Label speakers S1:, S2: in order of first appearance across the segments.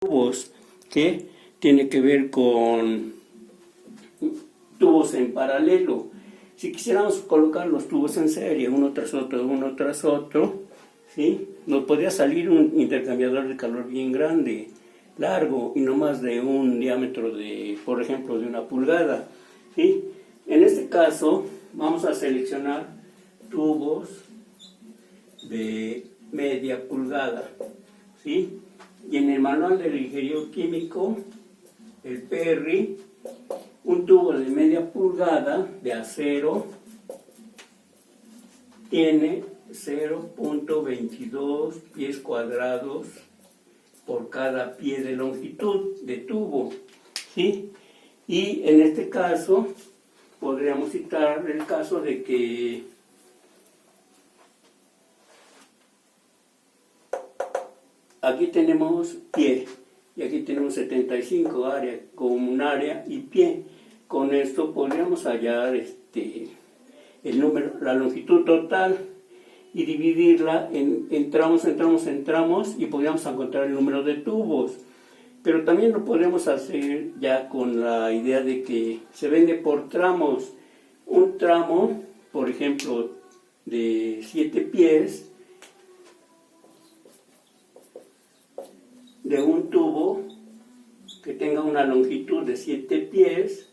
S1: tubos, que tiene que ver con tubos en paralelo. Si quisiéramos colocar los tubos en serie, uno tras otro, ¿sí? Nos podría salir un intercambiador de calor bien grande, largo, y no más de un diámetro de, por ejemplo, de 1 pulgada, ¿sí? En este caso, vamos a seleccionar tubos de media pulgada, ¿sí? Y en el manual del ingeniero químico, el PERRI, un tubo de media pulgada de acero tiene 0.22 pies cuadrados por cada pie de longitud de tubo, ¿sí? Y en este caso podríamos citar el caso de que aquí tenemos pie y aquí tenemos 75 área con un área y pie. Con esto podríamos hallar el número, la longitud total y dividirla en tramos y podríamos encontrar el número de tubos. Pero también lo podemos hacer ya con la idea de que se vende por tramos. Un tramo, por ejemplo, de 7 pies, de un tubo que tenga una longitud de 7 pies,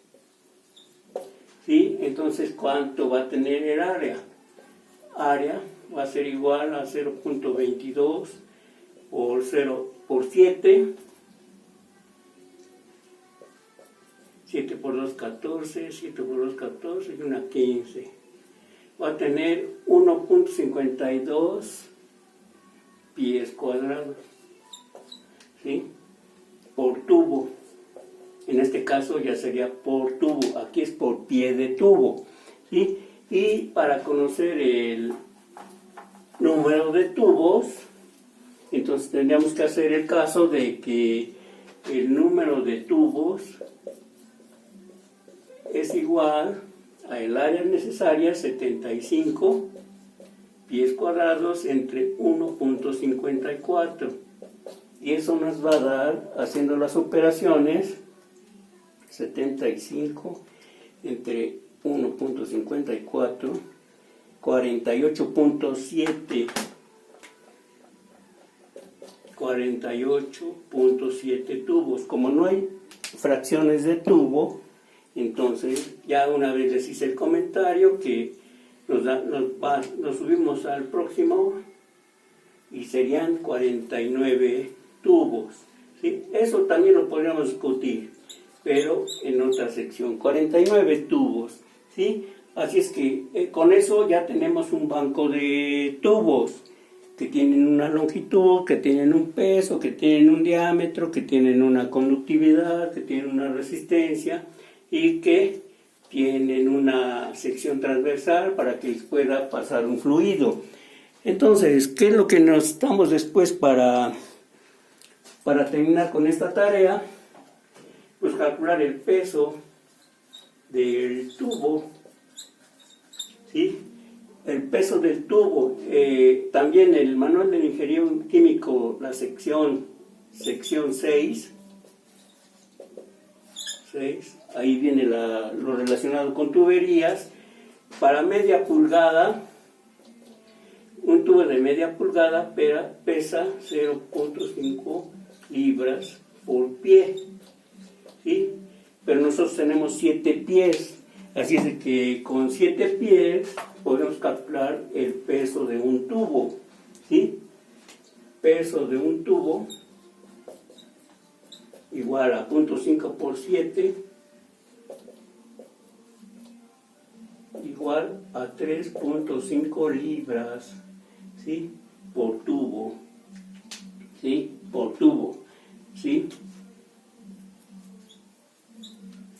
S1: ¿sí? Entonces, ¿cuánto va a tener el área? Área va a ser igual a 0.22 por 7. 7 por 2, 14, 7 por 2, 14 y una 15. Va a tener 1.52 pies cuadrados, ¿sí? Por tubo. En este caso ya sería por tubo, aquí es por pie de tubo, ¿sí? Y para conocer el número de tubos, entonces tendríamos que hacer el caso de que el número de tubos es igual a el área necesaria, 75 pies cuadrados entre 1.54. Y eso nos va a dar, haciendo las operaciones, 75 entre 1.54, 48.7 tubos. Como no hay fracciones de tubo, entonces ya una vez les hice el comentario que nos subimos al próximo y serían 49 tubos, ¿sí? Eso también lo podríamos discutir, pero en otra sección. 49 tubos, ¿sí? Así es que con eso ya tenemos un banco de tubos que tienen una longitud, que tienen un peso, que tienen un diámetro, que tienen una conductividad, que tienen una resistencia y que tienen una sección transversal para que pueda pasar un fluido. Entonces, ¿qué es lo que necesitamos después para terminar con esta tarea? Pues calcular el peso del tubo, ¿sí? El peso del tubo. También el manual del ingeniero químico, la sección 6, ahí viene lo relacionado con tuberías. Para media pulgada, un tubo de media pulgada pesa 0.5 libras por pie, ¿sí? Pero nosotros tenemos 7 pies, así es de que con 7 pies podemos calcular el peso de un tubo, ¿sí? Peso de un tubo igual a 0.5 por 7 igual a 3.5 libras, ¿sí? Por tubo, ¿sí? Por tubo, ¿sí?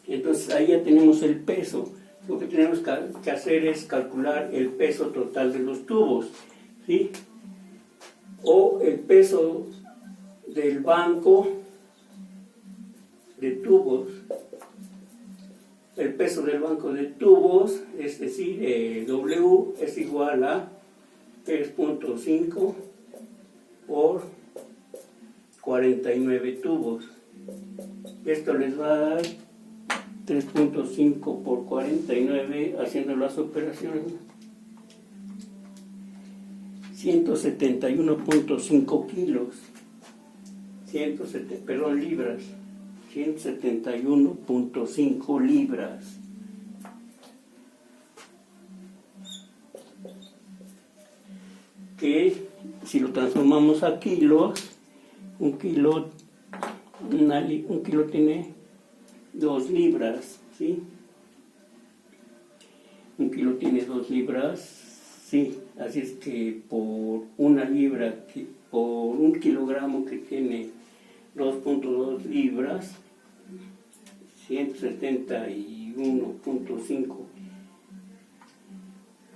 S1: Entonces ahí ya tenemos el peso. Lo que tenemos que hacer es calcular el peso total de los tubos, ¿sí? O el peso del banco de tubos. El peso del banco de tubos, es decir, W es igual a 3.5 por 49 tubos. Esto les va a dar 3.5 por 49, haciendo las operaciones, 171.5 kilos, libras, 171.5 libras. Que si lo transformamos a kilos, un kilo tiene 2 libras, ¿sí? Un kilo tiene 2 libras, sí. Así es que por una libra, por un kilogramo que tiene 2.2 libras, 171.5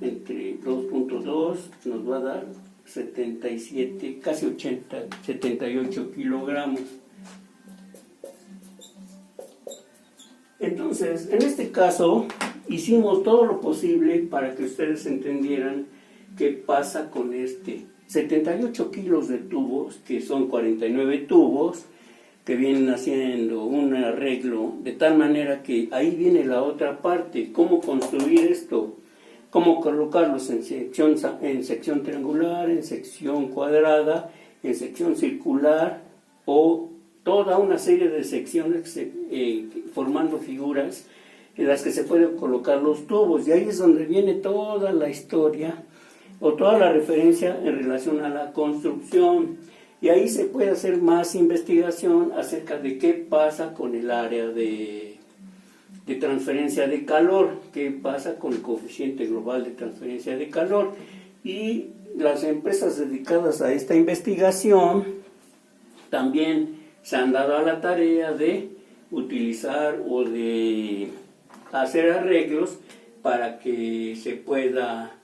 S1: entre 2.2 nos va a dar 77, casi 80, 78 kilogramos. Entonces, en este caso, hicimos todo lo posible para que ustedes entendieran qué pasa con 78 kilos de tubos, que son 49 tubos, que vienen haciendo un arreglo, de tal manera que ahí viene la otra parte, cómo construir esto, cómo colocarlos en sección triangular, en sección cuadrada, en sección circular, o toda una serie de secciones formando figuras en las que se pueden colocar los tubos. Y ahí es donde viene toda la historia o toda la referencia en relación a la construcción. Y ahí se puede hacer más investigación acerca de qué pasa con el área de transferencia de calor, qué pasa con el coeficiente global de transferencia de calor. Y las empresas dedicadas a esta investigación también se han dado a la tarea de utilizar o de hacer arreglos para que se pueda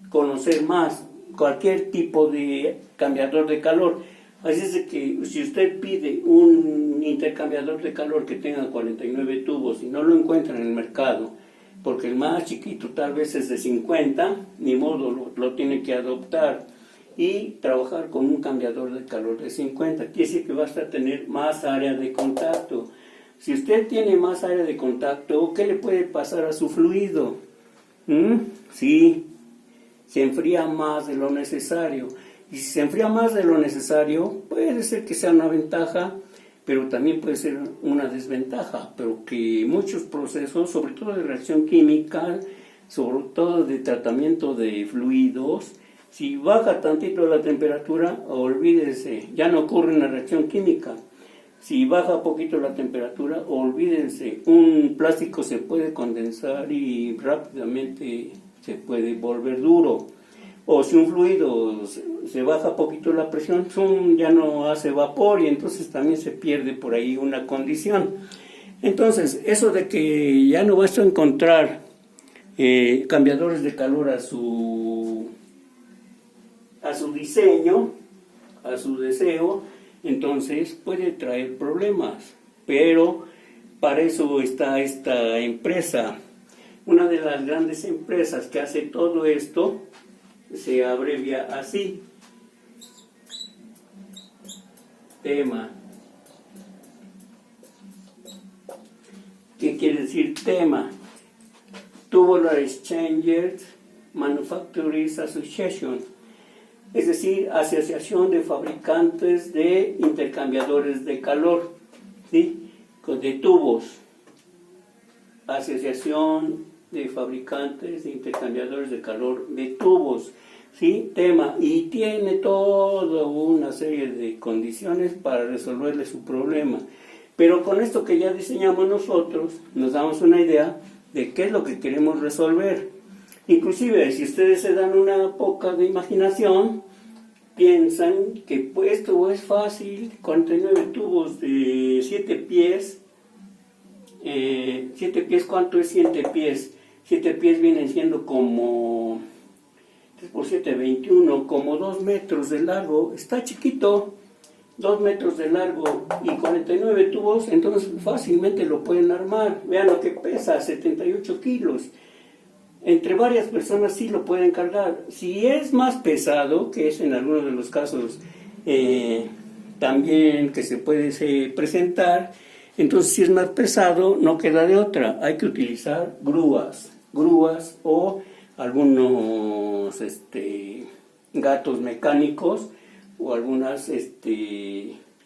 S1: conocer más cualquier tipo de cambiador de calor. Así es de que si usted pide un intercambiador de calor que tenga 49 tubos y no lo encuentra en el mercado, porque el más chiquito tal vez es de 50, ni modo, lo tiene que adoptar y trabajar con un cambiador de calor de 50. Quiere decir que basta tener más área de contacto. Si usted tiene más área de contacto, ¿qué le puede pasar a su fluido? Sí, se enfría más de lo necesario. Y si se enfría más de lo necesario, puede ser que sea una ventaja, pero también puede ser una desventaja. Pero que muchos procesos, sobre todo de reacción química, sobre todo de tratamiento de fluidos, si baja tantito la temperatura, olvídense, ya no ocurre una reacción química. Si baja poquito la temperatura, olvídense, un plástico se puede condensar y rápidamente se puede volver duro. O si un fluido se baja poquito la presión, ya no hace vapor y entonces también se pierde por ahí una condición. Entonces, eso de que ya no vas a encontrar cambiadores de calor a su diseño, a su deseo, entonces puede traer problemas. Pero para eso está esta empresa. Una de las grandes empresas que hace todo esto se abrevia así: TEMA. ¿Qué quiere decir TEMA? Tubular Exchangers Manufacturers Association, es decir, Asociación de Fabricantes de Intercambiadores de Calor, ¿sí? De tubos. Asociación de Fabricantes de Intercambiadores de Calor de tubos, ¿sí? TEMA, y tiene toda una serie de condiciones para resolverle su problema. Pero con esto que ya diseñamos nosotros, nos damos una idea de qué es lo que queremos resolver. Inclusive, si ustedes se dan una poca de imaginación, piensan que pues, esto es fácil, 49 tubos de 7 pies. 7 pies, ¿cuánto es 7 pies? 7 pies vienen siendo como 3 por 7, 21, como 2 metros de largo. Está chiquito, 2 metros de largo y 49 tubos, entonces fácilmente lo pueden armar. Vean lo que pesa, 78 kilos. Entre varias personas sí lo pueden cargar. Si es más pesado, que es en algunos de los casos también que se puede presentar. Entonces, si es más pesado, no queda de otra. Hay que utilizar grúas o algunos gatos mecánicos o algunas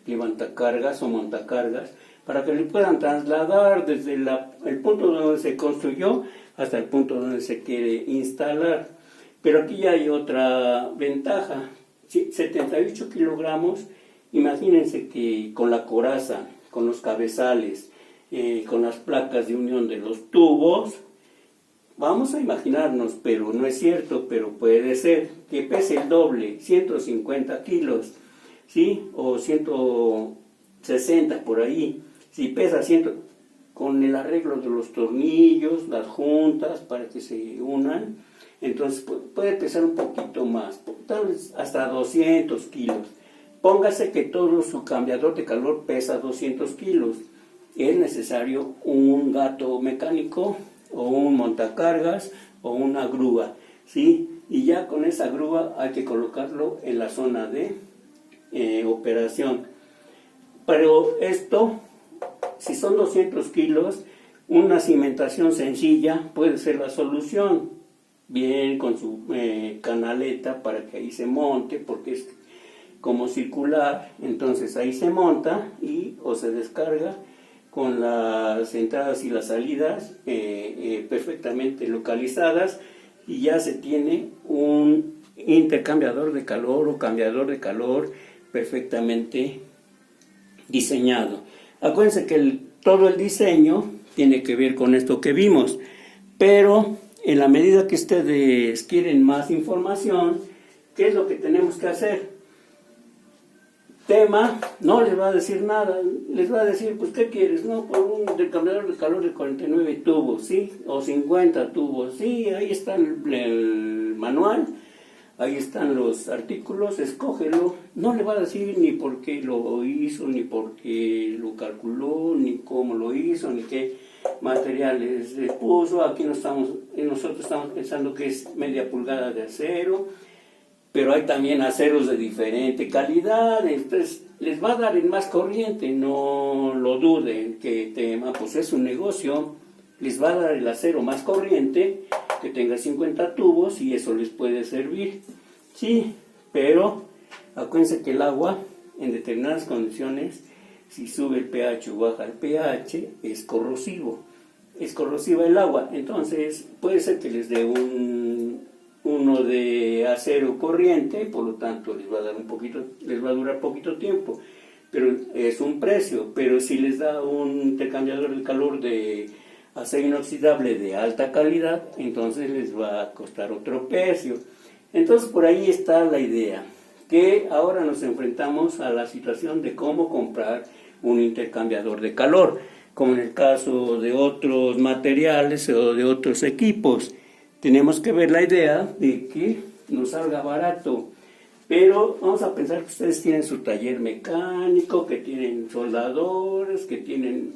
S1: levantacargas o montacargas para que le puedan trasladar desde el punto donde se construyó hasta el punto donde se quiere instalar. Pero aquí ya hay otra ventaja. 78 kilogramos, imagínense que con la coraza, con los cabezales, con las placas de unión de los tubos, vamos a imaginarnos, pero no es cierto, pero puede ser que pese el doble, 150 kilos, ¿sí? O 160 por ahí. Si pesa 100, con el arreglo de los tornillos, las juntas para que se unan, entonces puede pesar un poquito más, tal vez hasta 200 kilos. Póngase que todo su cambiador de calor pesa 200 kilos. Es necesario un gato mecánico o un montacargas o una grúa, ¿sí? Y ya con esa grúa hay que colocarlo en la zona de operación. Pero esto, si son 200 kilos, una cimentación sencilla puede ser la solución. Bien con su canaleta para que ahí se monte, porque es como circular, entonces ahí se monta o se descarga con las entradas y las salidas perfectamente localizadas, y ya se tiene un intercambiador de calor o cambiador de calor perfectamente diseñado. Acuérdense que todo el diseño tiene que ver con esto que vimos, pero en la medida que ustedes quieren más información, ¿qué es lo que tenemos que hacer? Tema no les va a decir nada, les va a decir, pues, ¿qué quieres? No, por un intercambiador de calor de 49 tubos, ¿sí? O 50 tubos, sí, ahí está el manual, ahí están los artículos, escógelo. No le va a decir ni por qué lo hizo, ni por qué lo calculó, ni cómo lo hizo, ni qué materiales le puso. Aquí nosotros estamos pensando que es media pulgada de acero, pero hay también aceros de diferente calidad, entonces les va a dar el más corriente, no lo duden, que tema, pues es un negocio, les va a dar el acero más corriente, que tenga 50 tubos y eso les puede servir, sí, pero acuérdense que el agua en determinadas condiciones, si sube el pH o baja el pH, es corrosiva el agua, entonces puede ser que les dé uno de acero corriente, por lo tanto les va a durar poquito tiempo, pero es un precio. Pero si les da un intercambiador de calor de acero inoxidable de alta calidad, entonces les va a costar otro precio. Entonces por ahí está la idea, que ahora nos enfrentamos a la situación de cómo comprar un intercambiador de calor, como en el caso de otros materiales o de otros equipos. Tenemos que ver la idea de que nos salga barato, pero vamos a pensar que ustedes tienen su taller mecánico, que tienen soldadores, que tienen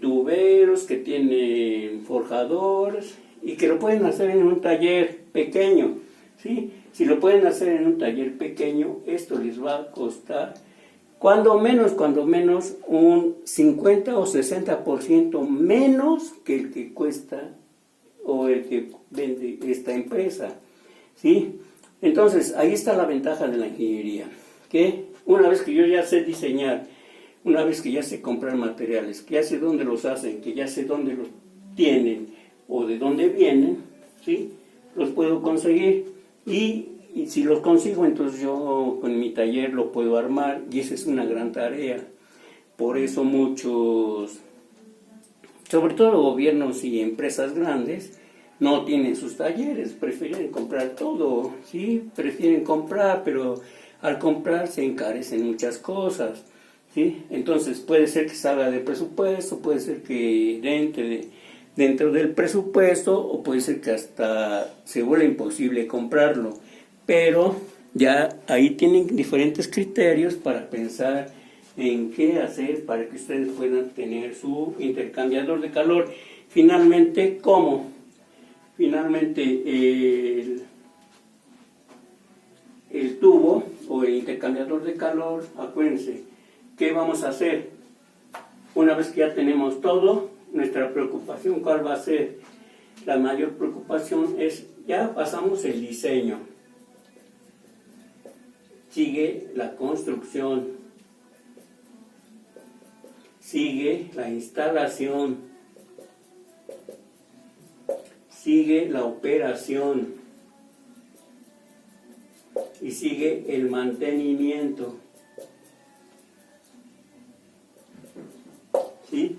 S1: tuberos, que tienen forjadores, y que lo pueden hacer en un taller pequeño, ¿sí? Si lo pueden hacer en un taller pequeño, esto les va a costar cuando menos un 50 o 60% menos que el que cuesta o el que vende esta empresa, ¿sí? Entonces, ahí está la ventaja de la ingeniería, que una vez que yo ya sé diseñar, una vez que ya sé comprar materiales, que ya sé dónde los hacen, que ya sé dónde los tienen o de dónde vienen, ¿sí? Los puedo conseguir y si los consigo, entonces yo con mi taller lo puedo armar, y esa es una gran tarea. Por eso muchos, sobre todo gobiernos y empresas grandes, no tienen sus talleres, prefieren comprar todo, ¿sí? Prefieren comprar, pero al comprar se encarecen muchas cosas, ¿sí? Entonces puede ser que salga del presupuesto, puede ser que dentro del presupuesto, o puede ser que hasta se vuelva imposible comprarlo, pero ya ahí tienen diferentes criterios para pensar en qué hacer para que ustedes puedan tener su intercambiador de calor. Finalmente, ¿cómo? Finalmente el tubo o el intercambiador de calor, acuérdense, ¿qué vamos a hacer? Una vez que ya tenemos todo, nuestra preocupación, ¿cuál va a ser? La mayor preocupación es, ya pasamos el diseño, sigue la construcción, sigue la instalación, sigue la operación y sigue el mantenimiento. ¿Sí?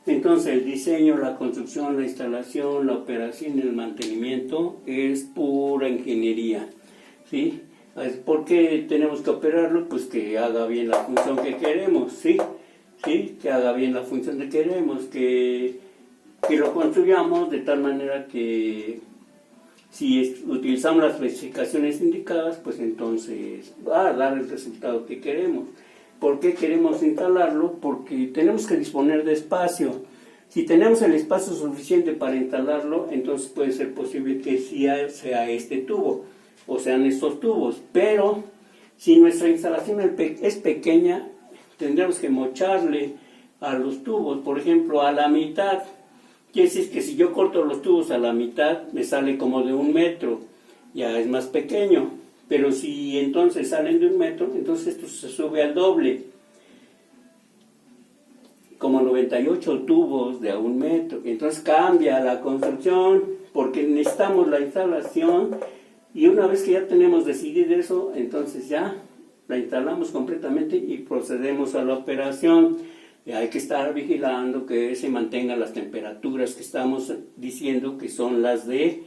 S1: Entonces el diseño, la construcción, la instalación, la operación y el mantenimiento es pura ingeniería. ¿Sí? ¿Por qué tenemos que operarlo? Pues que haga bien la función que queremos, ¿sí? ¿Sí? Que haga bien la función que queremos, que lo construyamos de tal manera que si utilizamos las especificaciones indicadas, pues entonces va a dar el resultado que queremos. ¿Por qué queremos instalarlo? Porque tenemos que disponer de espacio. Si tenemos el espacio suficiente para instalarlo, entonces puede ser posible que sea este tubo, o sean estos tubos. Pero si nuestra instalación es pequeña, tendremos que mocharle a los tubos, por ejemplo, a la mitad. Quiere decir que si yo corto los tubos a la mitad, me sale como de 1 metro, ya es más pequeño. Pero si entonces salen de 1 metro, entonces esto se sube al doble. Como 98 tubos de a 1 metro. Entonces cambia la construcción, porque necesitamos la instalación, y una vez que ya tenemos decidido eso, entonces ya la instalamos completamente y procedemos a la operación. Y hay que estar vigilando que se mantengan las temperaturas que estamos diciendo que son las de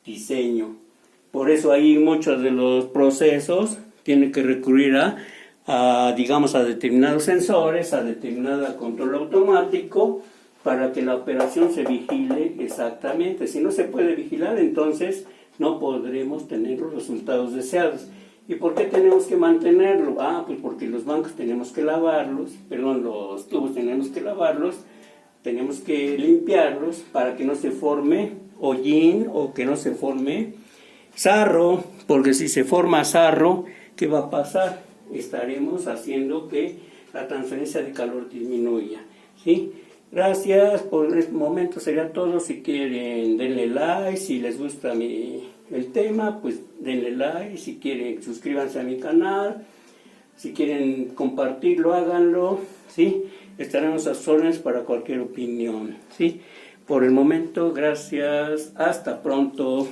S1: diseño. Por eso ahí muchos de los procesos tienen que recurrir a determinados sensores, a determinado control automático, para que la operación se vigile exactamente. Si no se puede vigilar, entonces no podremos tener los resultados deseados. ¿Y por qué tenemos que mantenerlo? Pues porque los bancos tenemos que lavarlos, los tubos tenemos que lavarlos, tenemos que limpiarlos para que no se forme hollín o que no se forme sarro, porque si se forma sarro, ¿qué va a pasar? Estaremos haciendo que la transferencia de calor disminuya, ¿sí? Gracias, por este momento sería todo. Si quieren, denle like. Si les gusta el tema, pues denle like. Si quieren, suscríbanse a mi canal. Si quieren compartirlo, háganlo, ¿sí? Estaremos a sus órdenes para cualquier opinión, ¿sí? Por el momento, gracias. Hasta pronto.